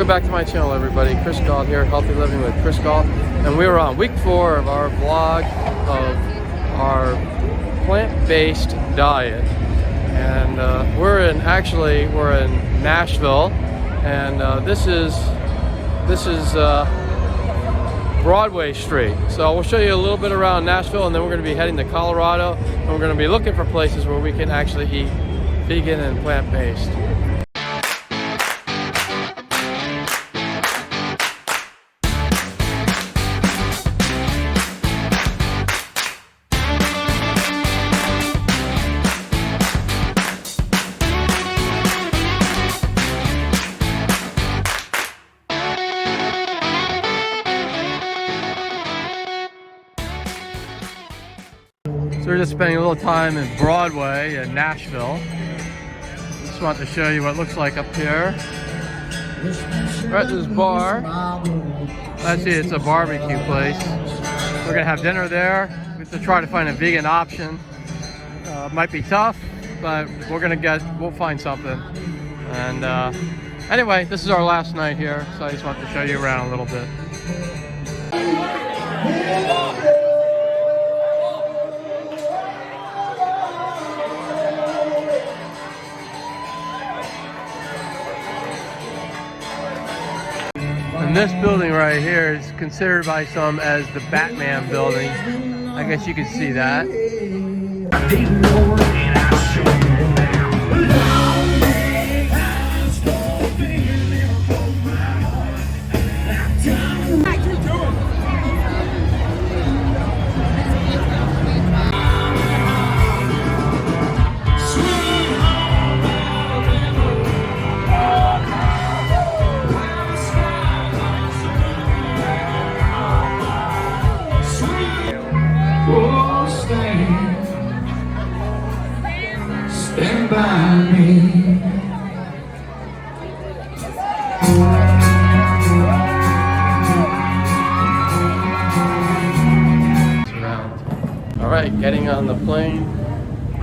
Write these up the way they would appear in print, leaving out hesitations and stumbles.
Welcome back to my channel, everybody. Chris Gault here, Healthy Living with Chris Gault, and we're on week 4 of our vlog of our plant-based diet. And we're in Nashville, and this is Broadway Street. So we'll show you a little bit around Nashville, and then we're going to be heading to Colorado, and we're going to be looking for places where we can actually eat vegan and plant-based. So we're just spending a little time in Broadway in Nashville. Just want to show you what it looks like up here. Right, this bar. Let's see, it's a barbecue place. We're gonna have dinner there. We have to try to find a vegan option. Might be tough, but we'll find something. And anyway, this is our last night here, so I just want to show you around a little bit. And this building right here is considered by some as the Batman building. I guess you can see that. Stand by me. All right, getting on the plane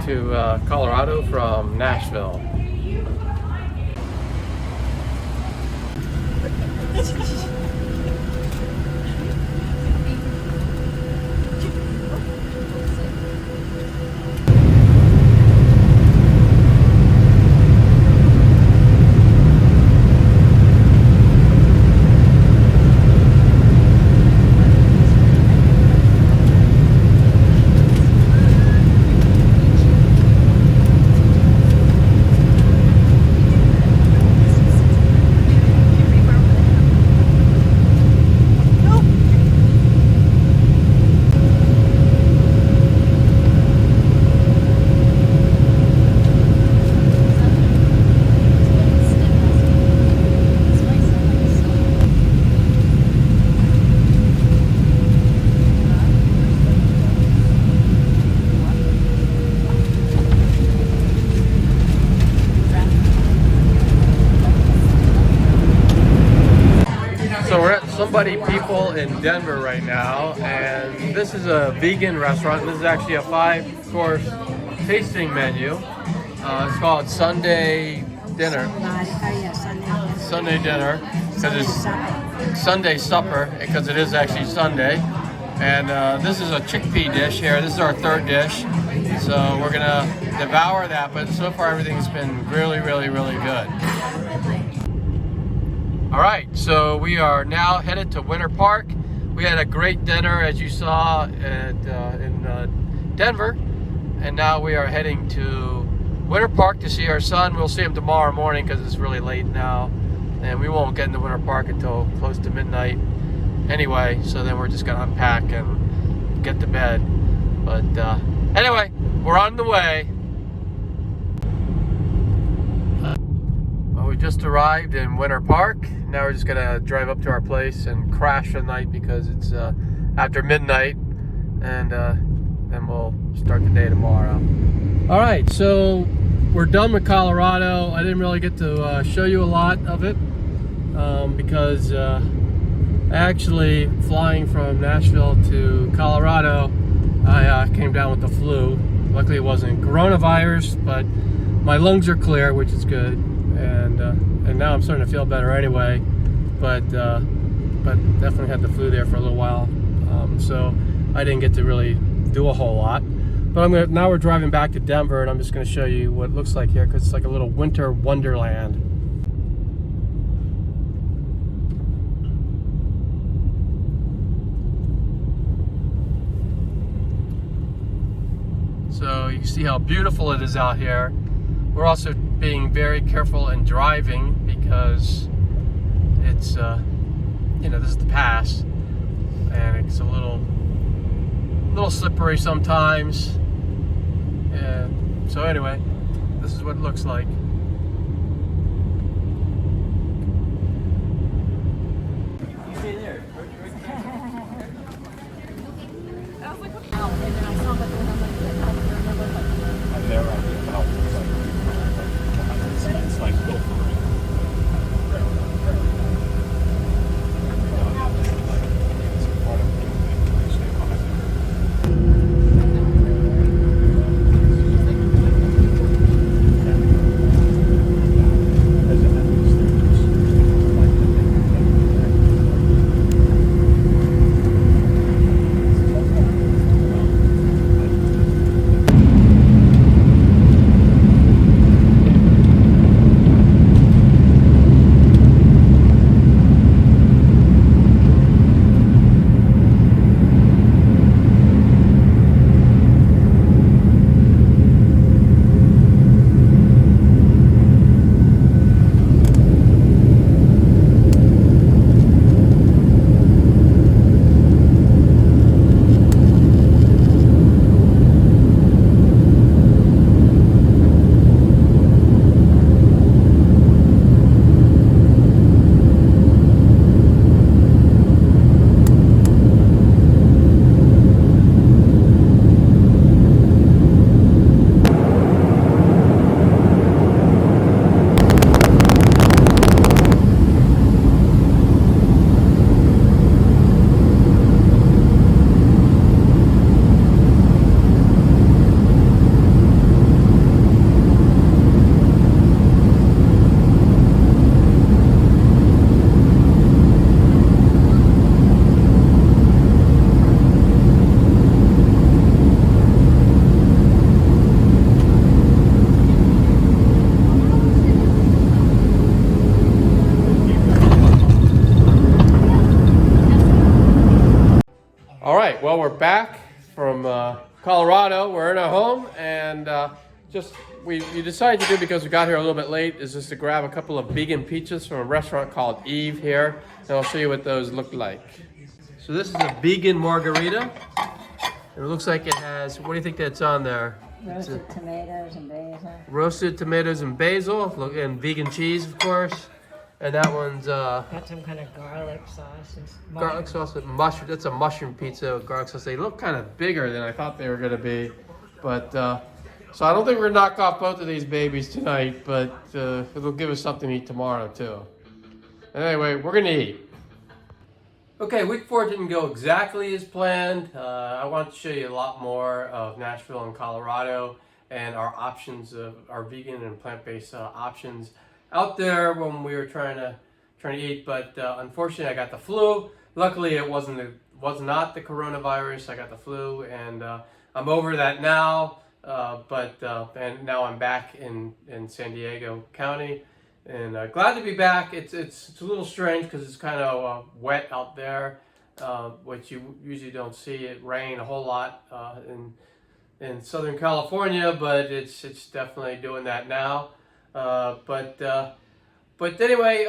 to Colorado from Nashville. So we're at Somebody People in Denver right now, and this is a vegan restaurant. This is actually a 5-course tasting menu. It's called Sunday Dinner. Sunday Dinner, because it's Sunday Supper, because it is actually Sunday. And this is a chickpea dish here. This is our 3rd dish. So we're gonna devour that, but so far everything's been really, really, really good. All right, so we are now headed to Winter Park. We had a great dinner, as you saw, in Denver, and now we are heading to Winter Park to see our son. We'll see him tomorrow morning because it's really late now, and we won't get into Winter Park until close to midnight anyway, so then we're just gonna unpack and get to bed. But anyway, we're on the way. We just arrived in Winter Park. Now we're just gonna drive up to our place and crash the night because it's after midnight, and then we'll start the day tomorrow. All right, so we're done with Colorado. I didn't really get to show you a lot of it because actually flying from Nashville to Colorado, I came down with the flu. Luckily it wasn't coronavirus, but my lungs are clear, which is good, and now I'm starting to feel better anyway. but definitely had the flu there for a little while. So I didn't get to really do a whole lot. But now we're driving back to Denver, and I'm just going to show you what it looks like here, because it's like a little winter wonderland. So you see how beautiful it is out here. We're also being very careful in driving because it's, you know, this is the pass, and it's a little slippery sometimes. And so anyway, this is what it looks like. All right, well, we're back from Colorado. We're in our home, and we decided to do, because we got here a little bit late, is just to grab a couple of vegan pizzas from a restaurant called Eve here, and I'll show you what those look like. So this is a vegan margarita. It looks like it has, what do you think that's on there? Roasted tomatoes and basil. Roasted tomatoes and basil, and vegan cheese, of course. And that one's Got some kind of garlic sauce. garlic sauce with mushroom. That's a mushroom pizza with garlic sauce. They look kind of bigger than I thought they were going to be, but so I don't think we're going to knock off both of these babies tonight, but it'll give us something to eat tomorrow too. Anyway, we're going to eat. Okay, week 4 didn't go exactly as planned. I wanted to show you a lot more of Nashville and Colorado and our options of our vegan and plant-based options out there when we were trying to eat, but unfortunately I got the flu. Luckily it was not the coronavirus. I got the flu, and I'm over that now. And now I'm back in San Diego County, and glad to be back. It's a little strange because it's kind of wet out there, which you usually don't see it rain a whole lot in Southern California, but it's definitely doing that now. But anyway,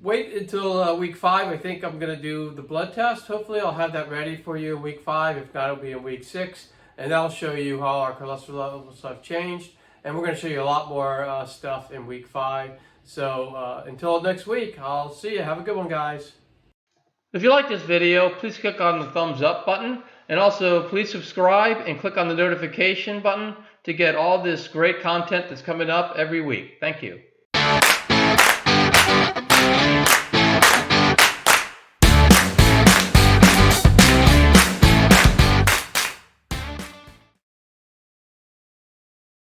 wait until week 5. I think I'm going to do the blood test. Hopefully I'll have that ready for you in week 5. If not, it'll be in week 6. And that'll show you how our cholesterol levels have changed. And we're going to show you a lot more stuff in week 5. So until next week, I'll see you. Have a good one, guys. If you like this video, please click on the thumbs up button. And also, please subscribe and click on the notification button to get all this great content that's coming up every week. Thank you.